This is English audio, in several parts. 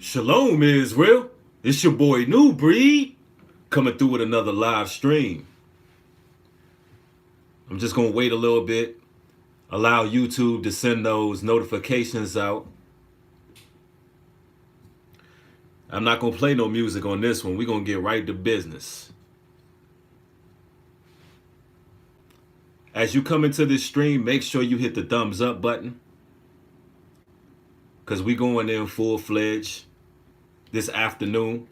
Shalom, Israel. It's your boy New Breed coming through with another live stream. I'm just going to wait a little bit, allow YouTube to send those notifications out. I'm not going to play no music on this one. We're going to get right to business. As you come into this stream, make sure you hit the thumbs up button, because we're going in full-fledged this afternoon.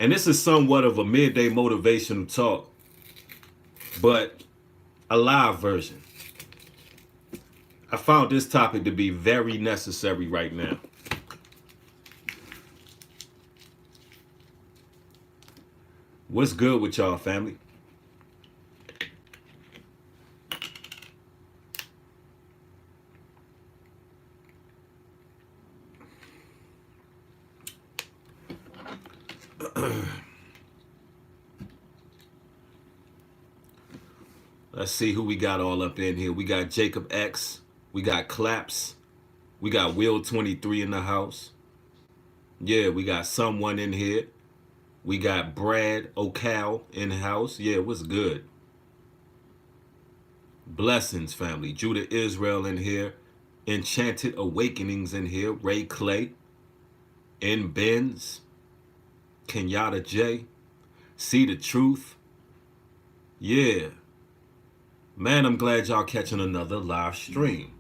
And this is somewhat of a midday motivational talk, but a live version. I found this topic to be very necessary right now. What's good with y'all, family? Let's see who we got all up in here. We got Jacob X. We got Claps. We got Will 23 in the house. Yeah, we got someone in here. We got Brad Ocal in the house. Yeah, what's good? Blessings, family. Judah Israel in here. Enchanted Awakenings in here. Ray Clay. N Benz. Kenyatta J. See the Truth. Yeah. Man, I'm glad y'all catching another live stream.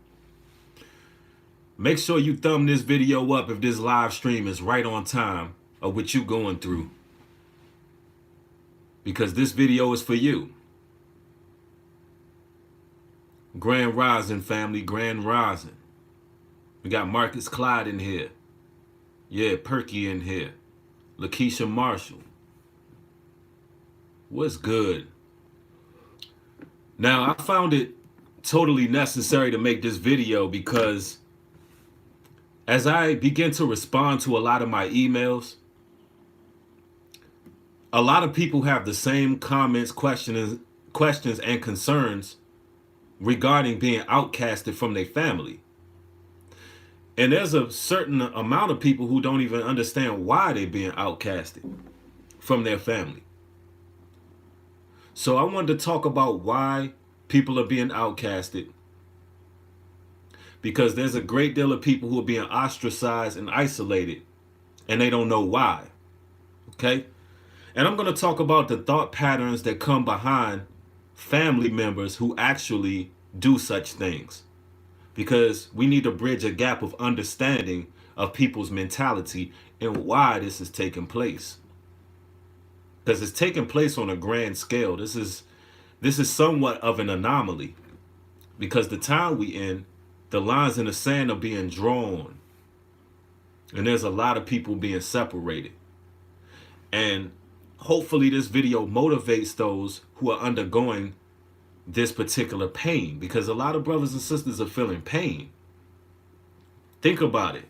Make sure you thumb this video up if this live stream is right on time of what you going through, because this video is for you. Grand Rising, family. Grand Rising. We got Marcus Clyde in here. Yeah, Perky in here. Lakeisha Marshall. What's good? Now, I found it totally necessary to make this video because as I begin to respond to a lot of my emails, a lot of people have the same comments, questions, and concerns regarding being outcasted from their family. And there's a certain amount of people who don't even understand why they're being outcasted from their family. So I wanted to talk about why people are being outcasted, because there's a great deal of people who are being ostracized and isolated, and they don't know why. Okay? And I'm going to talk about the thought patterns that come behind family members who actually do such things, because we need to bridge a gap of understanding of people's mentality and why this is taking place. Because it's taking place on a grand scale. This is somewhat of an anomaly, because the time we in, the lines in the sand are being drawn, and there's a lot of people being separated. And hopefully this video motivates those who are undergoing this particular pain, because a lot of brothers and sisters are feeling pain. Think about it.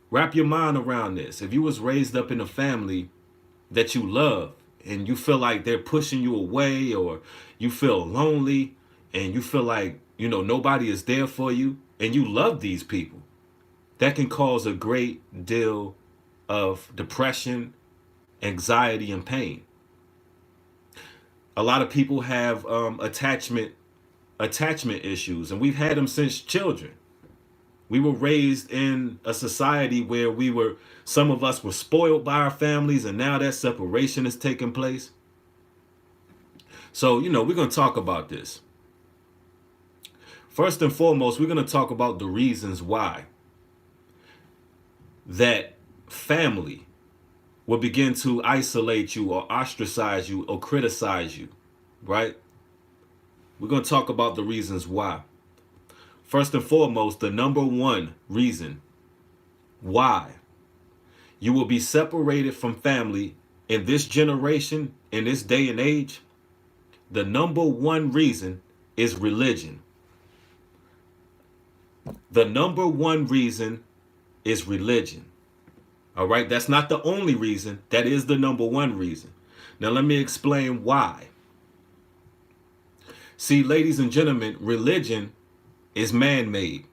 Wrap your mind around this. If you was raised up in a family that you love, and you feel like they're pushing you away, or you feel lonely, and you feel like, nobody is there for you, and you love these people, that can cause a great deal of depression, anxiety, and pain. A lot of people have attachment issues, and we've had them since children. We were raised in a society where some of us were spoiled by our families, and now that separation is taking place. So, we're going to talk about this. First and foremost, we're going to talk about the reasons why that family will begin to isolate you or ostracize you or criticize you, right? We're going to talk about the reasons why. First and foremost, the number one reason why you will be separated from family in this generation, in this day and age, the number one reason is religion. The number one reason is religion. All right, that's not the only reason. That is the number one reason. Now, let me explain why. See, ladies and gentlemen, religion is man-made.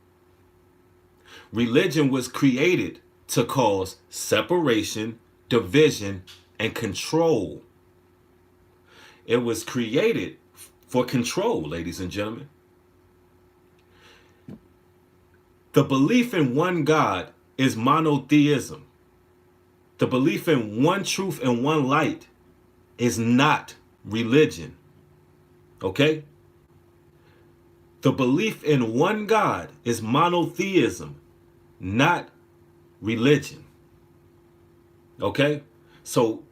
Religion was created to cause separation, division, and control. It was created for control, ladies and gentlemen. The belief in one God is monotheism. The belief in one truth and one light is not religion. Okay? The belief in one God is monotheism, not religion. Okay? So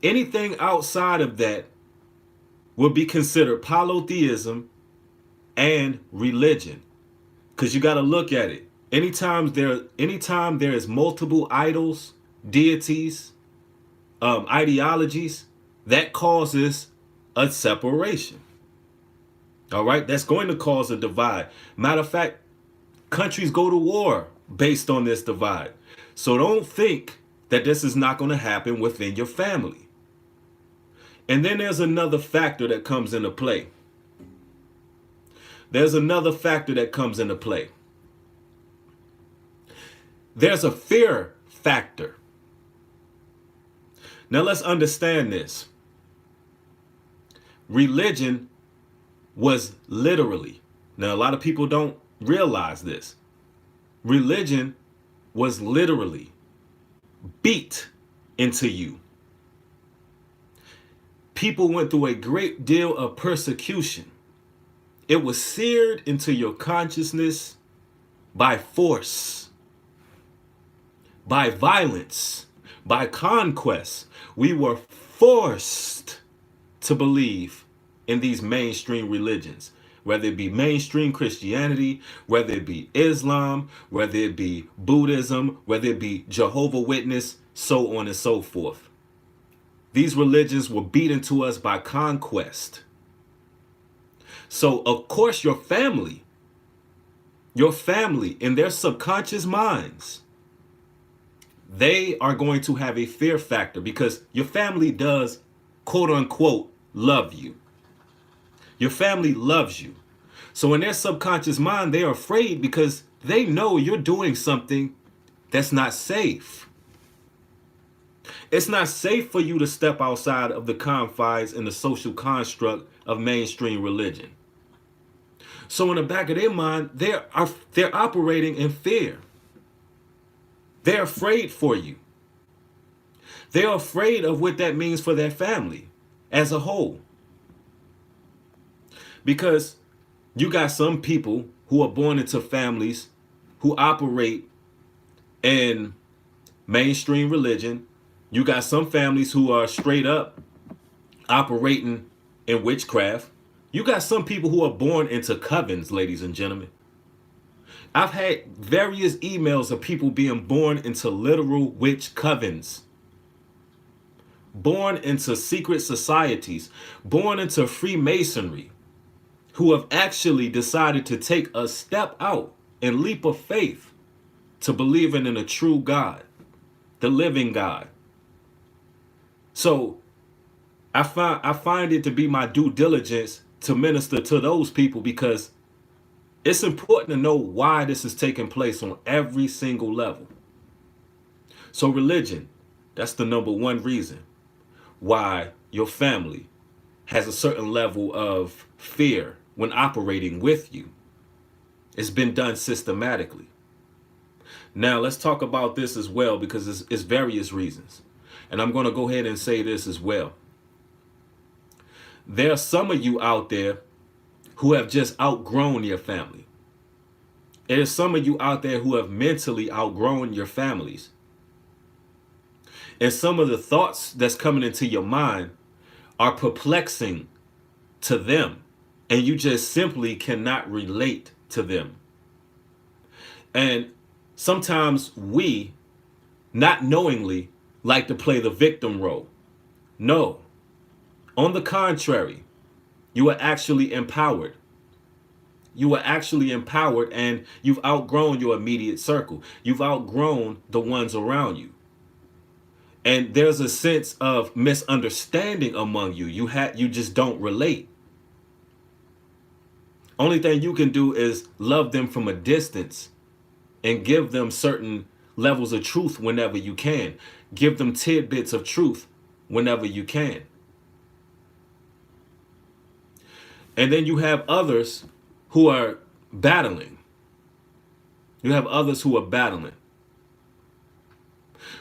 anything outside of that would be considered polytheism and religion. Because you got to look at it. Anytime there is multiple idols, deities, ideologies, that causes a separation. All right, that's going to cause a divide. Matter of fact, countries go to war based on this divide. So don't think that this is not going to happen within your family. And then there's another factor that comes into play. There's another factor that comes into play. There's a fear factor. Now let's understand this. Religion was literally, now a lot of people don't realize this. Religion was literally beat into you. People went through a great deal of persecution. It was seared into your consciousness by force, by violence, by conquest. We were forced to believe in these mainstream religions, whether it be mainstream Christianity, whether it be Islam, whether it be Buddhism, whether it be Jehovah's Witness, so on and so forth. These religions were beaten to us by conquest. So, of course, your family in their subconscious minds, they are going to have a fear factor because your family does, quote unquote, love you. Your family loves you. So in their subconscious mind, they are afraid because they know you're doing something that's not safe. It's not safe for you to step outside of the confines and the social construct of mainstream religion. So in the back of their mind, they're operating in fear. They're afraid for you. They're afraid of what that means for their family as a whole. Because you got some people who are born into families who operate in mainstream religion. You got some families who are straight up operating in witchcraft. You got some people who are born into covens, ladies and gentlemen. I've had various emails of people being born into literal witch covens, born into secret societies, born into Freemasonry, who have actually decided to take a step out and leap of faith to believing in a true God, the living God. So I find it to be my due diligence to minister to those people because it's important to know why this is taking place on every single level. So religion, that's the number one reason why your family has a certain level of fear when operating with you. It's been done systematically. Now let's talk about this as well because it's various reasons. And I'm going to go ahead and say this as well. There are some of you out there who have just outgrown your family. There's some of you out there who have mentally outgrown your families. And some of the thoughts that's coming into your mind are perplexing to them. And you just simply cannot relate to them. And sometimes we, not knowingly, like to play the victim role. No. On the contrary, you are actually empowered. You are actually empowered and you've outgrown your immediate circle. You've outgrown the ones around you. And there's a sense of misunderstanding among you. You just don't relate. Only thing you can do is love them from a distance and give them certain levels of truth whenever you can. Give them tidbits of truth whenever you can. And then you have others who are battling. You have others who are battling.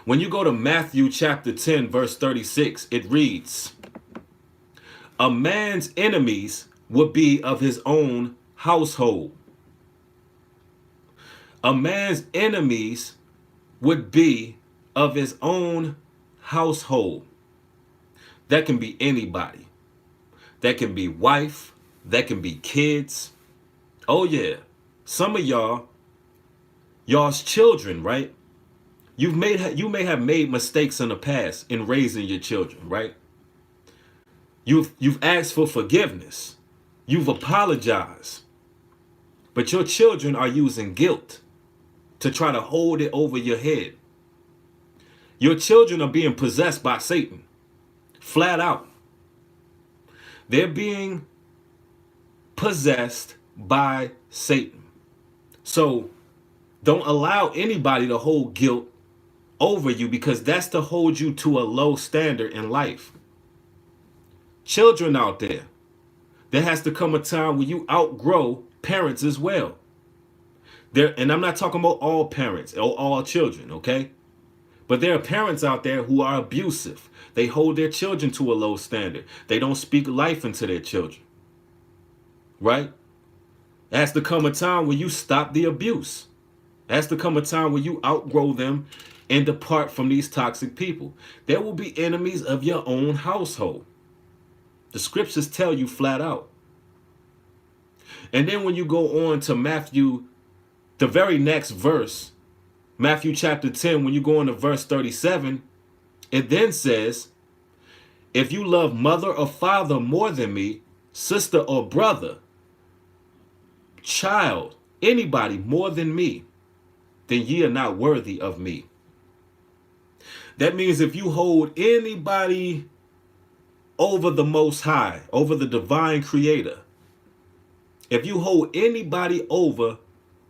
When you go to Matthew chapter 10, verse 36, it reads, "A man's enemies would be of his own household." A man's enemies would be of his own household. That can be anybody. That can be wife. That can be kids. Oh yeah. Some of y'all's children, right? You may have made mistakes in the past in raising your children, right? You've asked for forgiveness. You've apologized. But your children are using guilt to try to hold it over your head. Your children are being possessed by Satan. Flat out. They're being possessed by Satan. So don't allow anybody to hold guilt over you, because that's to hold you to a low standard in life. Children out there, there has to come a time when you outgrow parents as well. And I'm not talking about all parents or all children, okay? But there are parents out there who are abusive. They hold their children to a low standard. They don't speak life into their children, right? It has to come a time when you stop the abuse. It has to come a time when you outgrow them and depart from these toxic people. There will be enemies of your own household. The scriptures tell you flat out. And then when you go on to Matthew, the very next verse, Matthew chapter 10, when you go on to verse 37, it then says, "If you love mother or father more than me, sister or brother, child, anybody more than me, then ye are not worthy of me." That means if you hold anybody over the Most High, over the divine creator, if you hold anybody over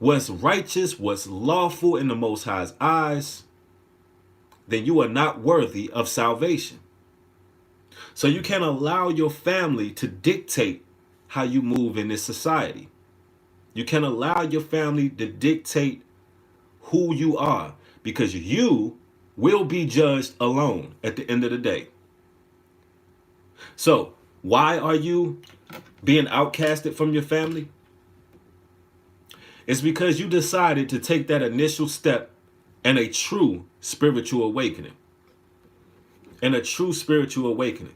what's righteous, what's lawful in the Most High's eyes, then you are not worthy of salvation. So you can't allow your family to dictate how you move in this society. You can't allow your family to dictate who you are, because you will be judged alone at the end of the day. So why are you being outcasted from your family? It's because you decided to take that initial step in a true spiritual awakening. And a true spiritual awakening.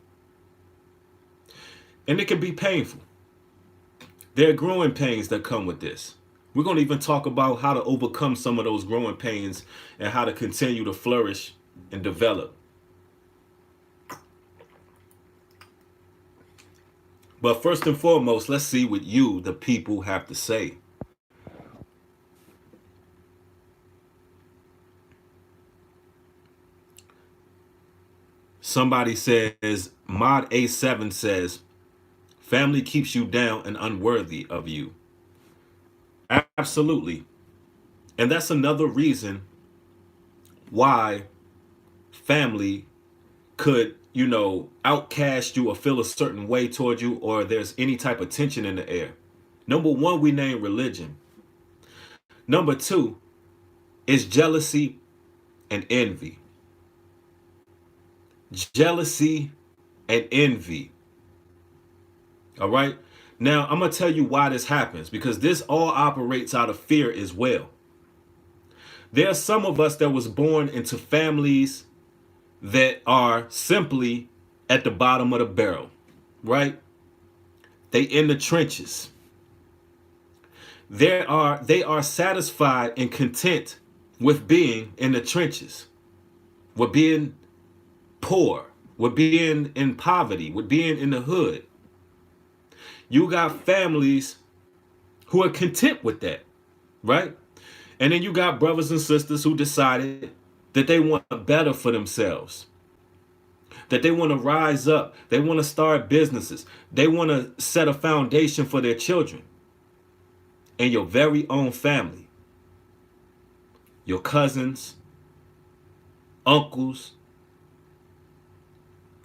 And it can be painful. There are growing pains that come with this. We're going to even talk about how to overcome some of those growing pains and how to continue to flourish and develop. But first and foremost, let's see what you, the people, have to say. Somebody says, Mod A7 says, family keeps you down and unworthy of you. Absolutely. And that's another reason why family could, outcast you or feel a certain way toward you, or there's any type of tension in the air. Number one, we name religion. Number two is jealousy and envy. Jealousy and envy. All right. Now, I'm going to tell you why this happens, because this all operates out of fear as well. There are some of us that was born into families that are simply at the bottom of the barrel, right? They in the trenches. They are satisfied and content with being in the trenches, with being poor, with being in poverty, with being in the hood. You got families who are content with that, right? And then you got brothers and sisters who decided that they want better for themselves, that they want to rise up, they want to start businesses, they want to set a foundation for their children and your very own family. your cousins, uncles,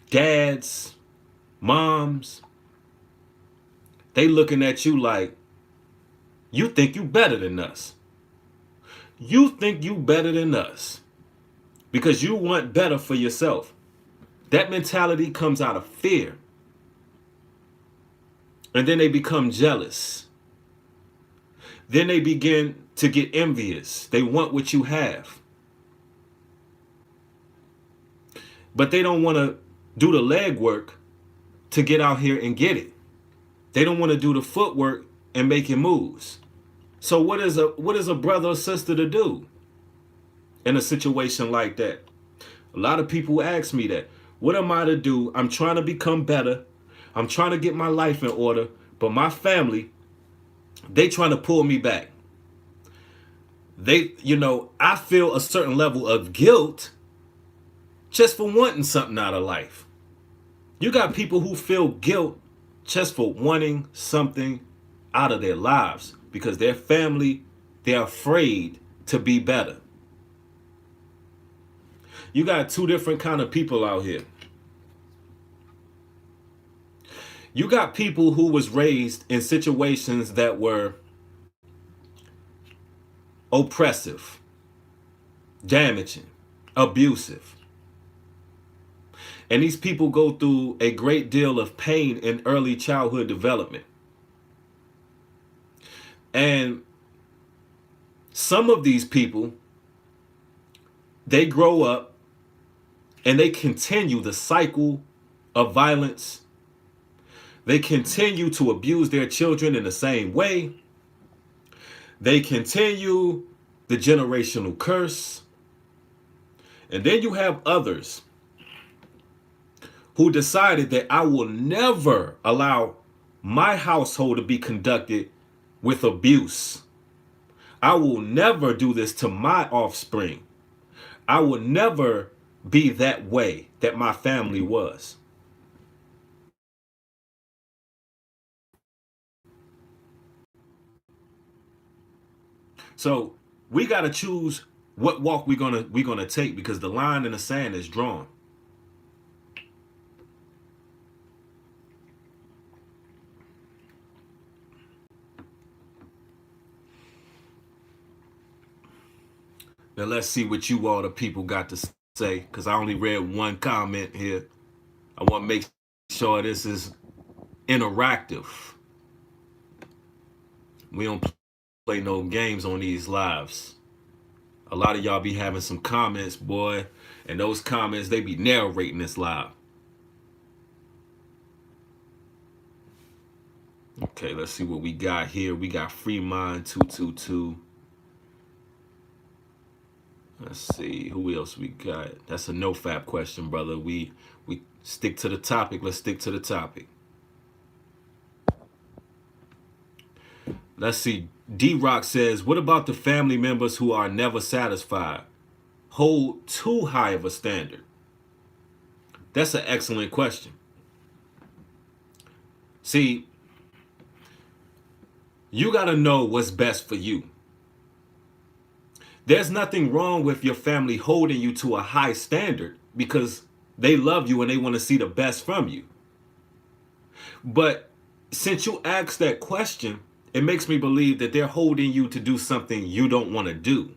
dads, moms, they looking at you like, you think you better than us. You think you better than us because you want better for yourself. That mentality comes out of fear. And then they become jealous. Then they begin to get envious. They want what you have. But they don't want to do the legwork to get out here and get it. They don't want to do the footwork and making moves. So what is a brother or sister to do in a situation like that? A lot of people ask me that. What am I to do? I'm trying to become better. I'm trying to get my life in order, but my family, they trying to pull me back. I feel a certain level of guilt just for wanting something out of life. You got people who feel guilt just for wanting something out of their lives because their family, they're afraid to be better. You got two different kind of people out here. You got people who was raised in situations that were oppressive, damaging, abusive. And these people go through a great deal of pain in early childhood development. And some of these people, they grow up and they continue the cycle of violence. They continue to abuse their children in the same way. They continue the generational curse. And then you have others who decided that I will never allow my household to be conducted with abuse. I will never do this to my offspring. I will never be that way that my family was. So we got to choose what walk we're gonna take because the line in the sand is drawn. Now let's see what you all the people got to say because I only read one comment here. I want to make sure this is interactive. We don't play no games on these lives. A lot of y'all be having some comments, boy, and those comments, they be narrating this live. Okay, let's see what we got here. We got Free Mind 222. Let's see who else we got. That's a no fap question, brother. We stick to the topic. Let's stick to the topic. Let's see. D-Rock says, what about the family members who are never satisfied? Hold too high of a standard? That's an excellent question. See, you got to know what's best for you. There's nothing wrong with your family holding you to a high standard because they love you and they want to see the best from you. But since you asked that question, it makes me believe that they're holding you to do something you don't want to do.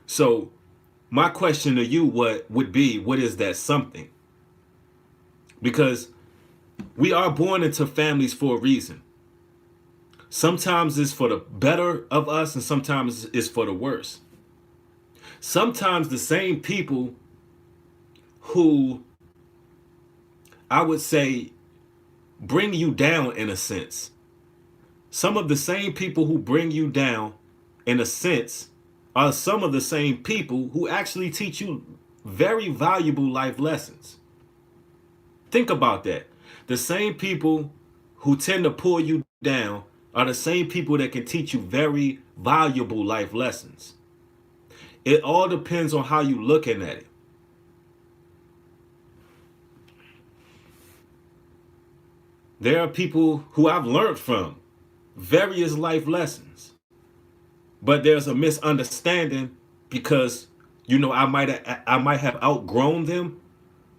So my question to you would be, what is that something? Because we are born into families for a reason. Sometimes it's for the better of us and sometimes it's for the worse. Sometimes the same people who, I would say, bring you down in a sense. Some of the same people who bring you down in a sense are some of the same people who actually teach you very valuable life lessons. Think about that. The same people who tend to pull you down are the same people that can teach you very valuable life lessons. It all depends on how you're looking at it. There are people who I've learned from various life lessons. But there's a misunderstanding because, I might have outgrown them,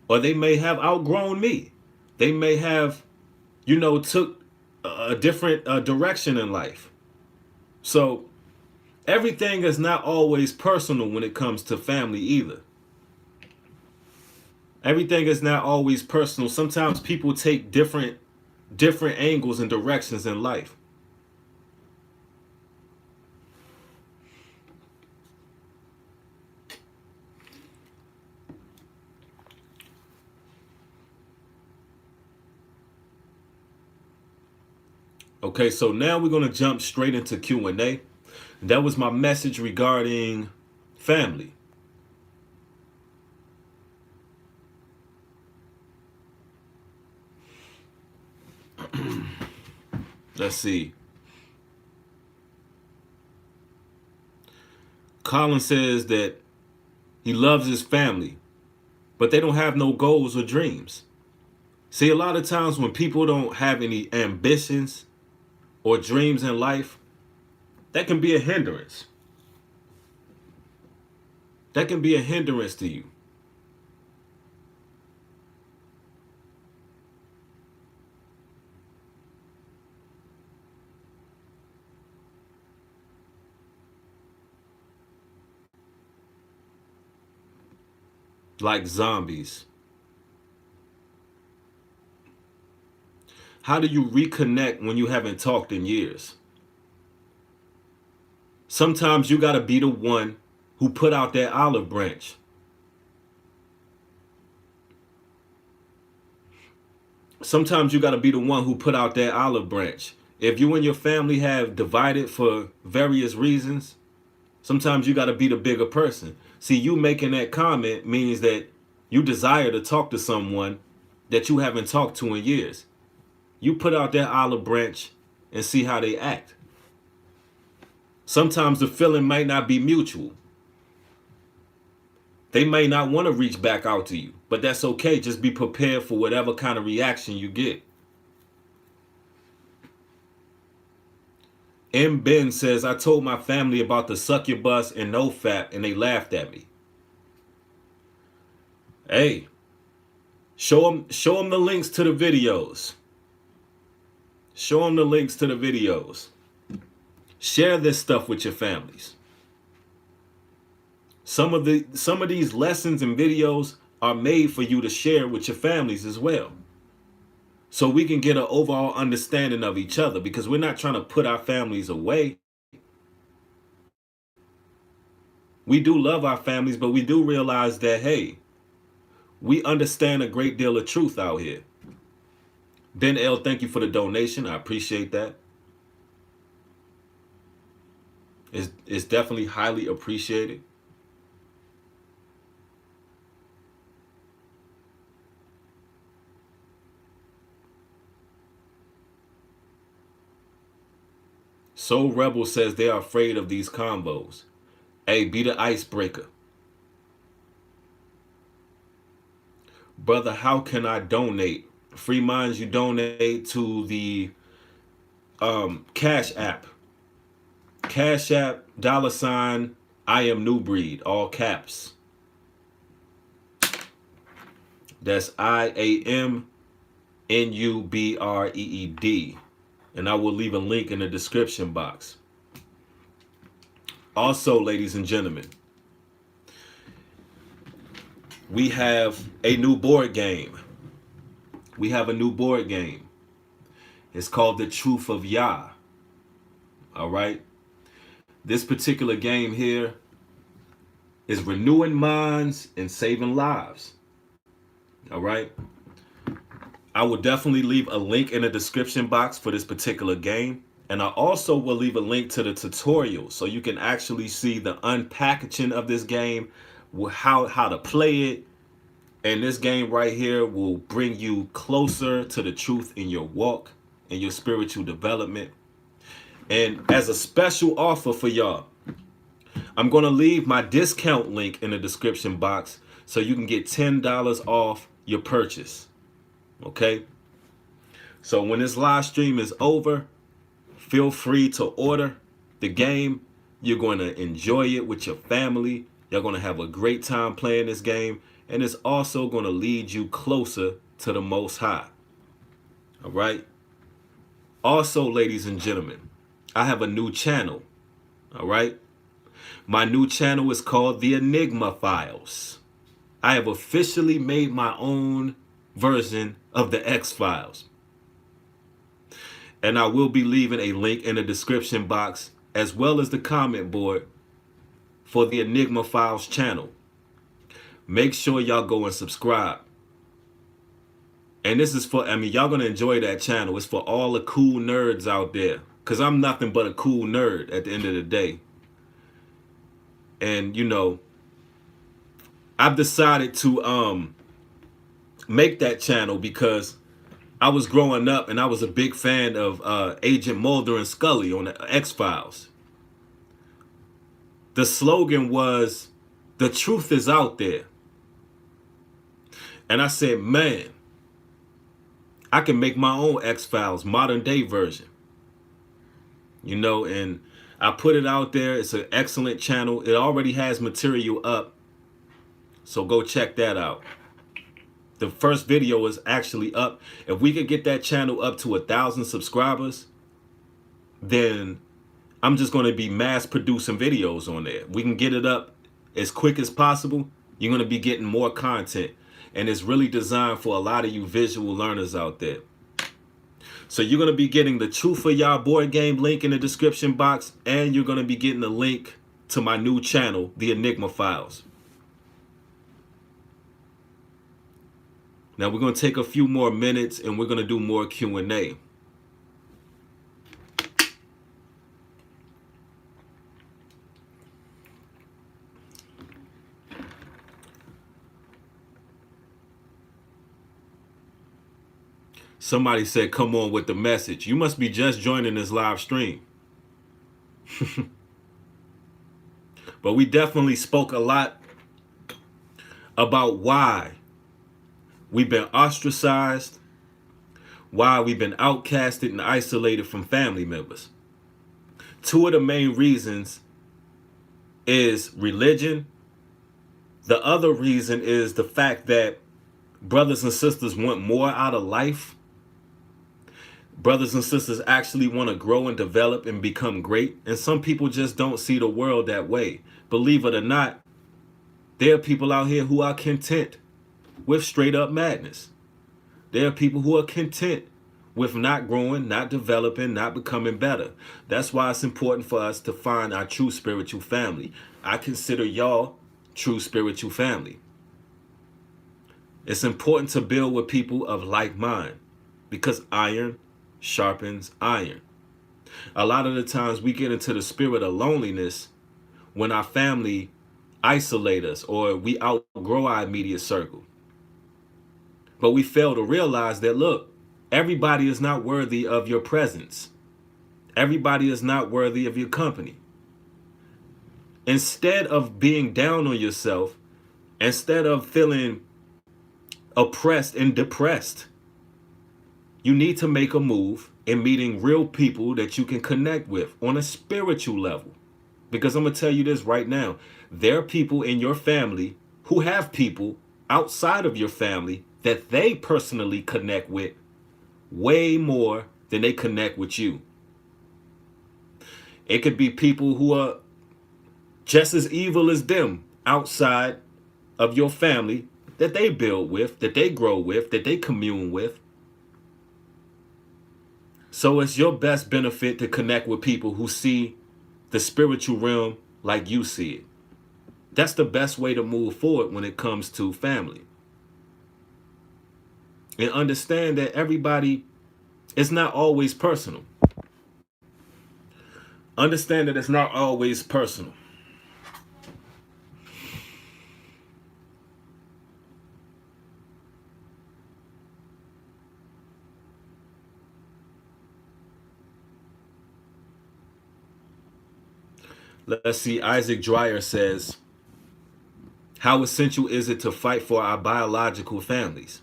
or they may have outgrown me. They may have, took a different direction in life. So everything is not always personal when it comes to family either. Everything is not always personal. Sometimes people take different angles and directions in life. Okay, so now we're going to jump straight into Q&A. That was my message regarding family. Let's see. Colin says that he loves his family, but they don't have no goals or dreams. See, a lot of times when people don't have any ambitions or dreams in life, that can be a hindrance. That can be a hindrance to you. Like zombies. How do you reconnect when you haven't talked in years? Sometimes you got to be the one who put out that olive branch. Sometimes you got to be the one who put out that olive branch. If you and your family have divided for various reasons, sometimes you got to be the bigger person. See, you making that comment means that you desire to talk to someone that you haven't talked to in years. You put out that olive branch and see how they act. Sometimes the feeling might not be mutual. They may not want to reach back out to you, but that's okay. Just be prepared for whatever kind of reaction you get. M. Ben says, I told my family about the succubus and NoFap and they laughed at me. Hey, show them the links to the videos. Show them the links to the videos. Share this stuff with your families. Some of these lessons and videos are made for you to share with your families as well. So we can get an overall understanding of each other, because we're not trying to put our families away. We do love our families, but we do realize that, hey, we understand a great deal of truth out here. Ben L, thank you for the donation. I appreciate that. It's definitely highly appreciated. Soul Rebel says they are afraid of these combos. Hey, be the icebreaker. Brother, how can I donate? Free Minds, you donate to the Cash App. Cash App, $ IAMNUBREED, all caps. That's IAMNUBREED. And I will leave a link in the description box. Also, ladies and gentlemen, we have a new board game. We have a new board game. It's called The Truth of Yah. All right. This particular game here is renewing minds and saving lives. All right. I will definitely leave a link in the description box for this particular game. And I also will leave a link to the tutorial so you can actually see the unpackaging of this game, how to play it. And this game right here will bring you closer to the truth in your walk and your spiritual development. And as a special offer for y'all, I'm going to leave my discount link in the description box so you can get $10 off your purchase. Okay? So when this live stream is over, feel free to order the game You're going to enjoy it with your family. You're going to have a great time playing this game. And it's also going to lead you closer to the Most High. All right. Also, ladies and gentlemen, I have a new channel. All right. My new channel is called The Enigma Files. I have officially made my own version of the X-Files. And I will be leaving a link in the description box as well as the comment board for the Enigma Files channel. Make sure y'all go and subscribe. And this is for, y'all going to enjoy that channel. It's for all the cool nerds out there. Because I'm nothing but a cool nerd at the end of the day. And, I've decided to make that channel because I was growing up and I was a big fan of Agent Mulder and Scully on the X-Files. The slogan was, "The truth is out there." And I said, man, I can make my own X-Files modern day version. And I put it out there. It's an excellent channel. It already has material up. So go check that out. The first video is actually up. If we could get that channel up to 1,000 subscribers, then I'm just going to be mass producing videos on there. We can get it up as quick as possible. You're going to be getting more content. And it's really designed for a lot of you visual learners out there. So you're going to be getting the Truth for Y'all board game link in the description box. And you're going to be getting a link to my new channel, The Enigma Files. Now we're going to take a few more minutes and we're going to do more Q&A. Somebody said, come on with the message. You must be just joining this live stream. But we definitely spoke a lot about why we've been ostracized, why we've been outcasted and isolated from family members. Two of the main reasons is religion. The other reason is the fact that brothers and sisters want more out of life. Brothers and sisters actually want to grow and develop and become great. And some people just don't see the world that way. Believe it or not, there are people out here who are content with straight up madness. There are people who are content with not growing, not developing, not becoming better. That's why it's important for us to find our true spiritual family. I consider y'all true spiritual family. It's important to build with people of like mind because iron sharpens iron. A lot of the times we get into the spirit of loneliness when our family isolate us or we outgrow our immediate circle. But we fail to realize that, look, everybody is not worthy of your presence. Everybody is not worthy of your company. Instead of being down on yourself, instead of feeling oppressed and depressed, you need to make a move in meeting real people that you can connect with on a spiritual level. Because I'm going to tell you this right now. There are people in your family who have people outside of your family that they personally connect with way more than they connect with you. It could be people who are just as evil as them outside of your family that they build with, that they grow with, that they commune with. So it's your best benefit to connect with people who see the spiritual realm like you see it. That's the best way to move forward when it comes to family. And understand that everybody is not always personal. Understand that it's not always personal. Let's see. Isaac Dreyer says, how essential is it to fight for our biological families?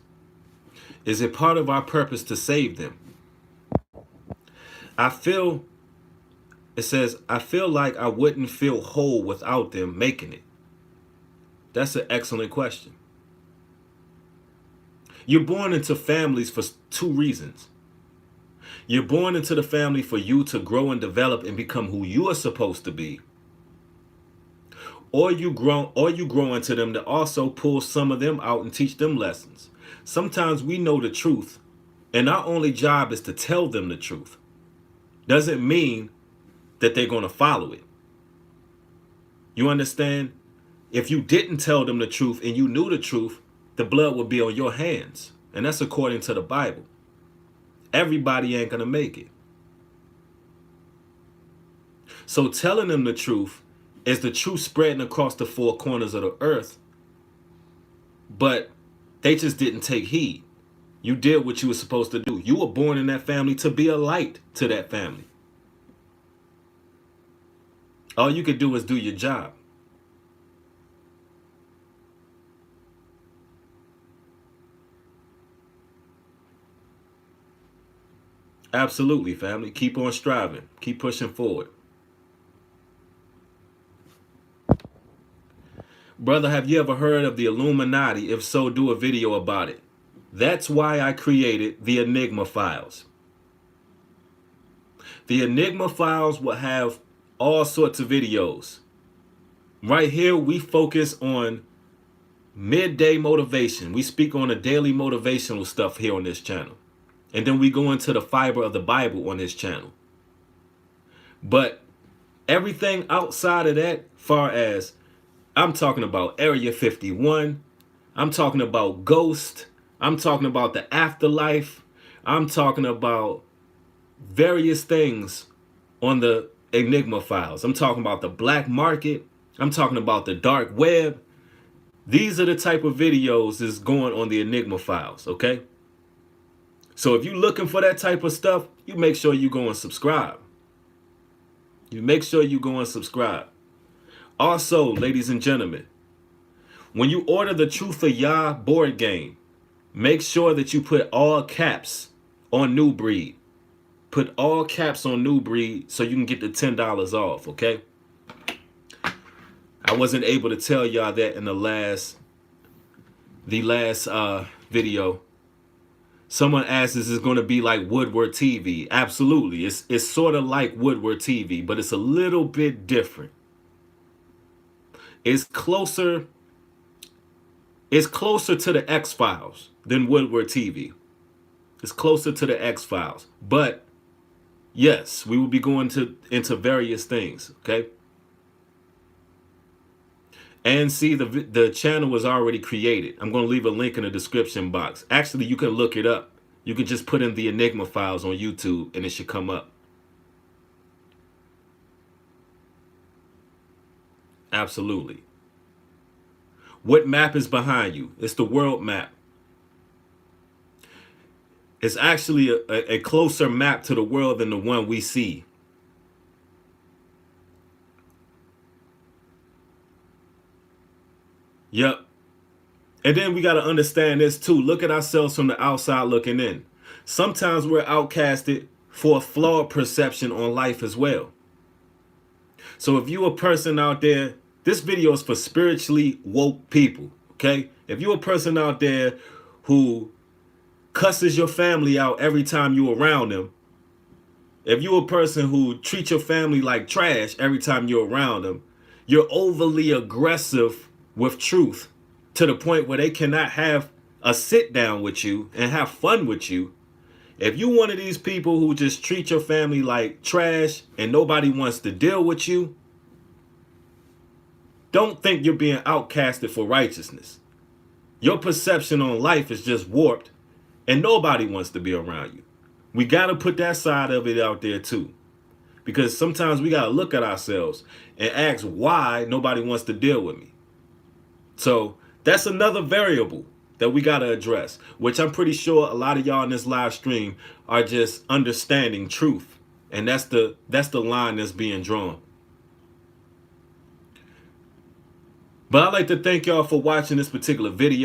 Is it part of our purpose to save them? I feel It says, I feel like I wouldn't feel whole without them making it. That's an excellent question. You're born into families for two reasons. You're born into the family for you to grow and develop and become who you are supposed to be. Or you grow into them to also pull some of them out and teach them lessons. Sometimes we know the truth, and our only job is to tell them the truth. Doesn't mean that they're going to follow it. You understand? If you didn't tell them the truth and you knew the truth, the blood would be on your hands. And that's according to the Bible. Everybody ain't going to make it. So telling them the truth is the truth spreading across the four corners of the earth. But they just didn't take heed. You did what you were supposed to do. You were born in that family to be a light to that family. All you could do is do your job. Absolutely, family. Keep on striving. Keep pushing forward. Brother, have you ever heard of the Illuminati? If so, do a video about it. That's why I created the Enigma Files. The Enigma Files will have all sorts of videos. Right here, we focus on midday motivation. We speak on the daily motivational stuff here on this channel. And then we go into the fiber of the Bible on this channel. But everything outside of that, far as I'm talking about Area 51, I'm talking about Ghost, I'm talking about the afterlife, I'm talking about various things on the Enigma Files. I'm talking about the black market, I'm talking about the dark web. These are the type of videos that's going on the Enigma Files, okay? So if you're looking for that type of stuff, you make sure you go and subscribe. You make sure you go and subscribe. Also, ladies and gentlemen, when you order the Truth or Yah board game, make sure that you put all caps on New Breed. Put all caps on New Breed so you can get the $10 off, okay? I wasn't able to tell y'all that in the last video. Someone asked, is this going to be like Woodward TV? Absolutely. It's sort of like Woodward TV, but it's a little bit different. It's closer to the X-Files than Woodward TV. It's closer to the X-Files. But yes, we will be going into various things, okay? And see, the channel was already created. I'm going to leave a link in the description box. Actually, you can look it up. You can just put in the Enigma Files on YouTube and it should come up. Absolutely. What map is behind you? It's the world map. It's actually a closer map to the world than the one we see. Yep. And then we got to understand this too. Look at ourselves from the outside looking in. Sometimes we're outcasted for a flawed perception on life as well. So if you're a person out there, this video is for spiritually woke people, okay? If you're a person out there who cusses your family out every time you're around them, if you're a person who treats your family like trash every time you're around them, you're overly aggressive with truth to the point where they cannot have a sit down with you and have fun with you. If you're one of these people who just treat your family like trash and nobody wants to deal with you, don't think you're being outcasted for righteousness. Your perception on life is just warped and nobody wants to be around you. We got to put that side of it out there too. Because sometimes we got to look at ourselves and ask why nobody wants to deal with me. So that's another variable that we got to address, which I'm pretty sure a lot of y'all in this live stream are just understanding truth. And that's the line that's being drawn. But I'd like to thank y'all for watching this particular video.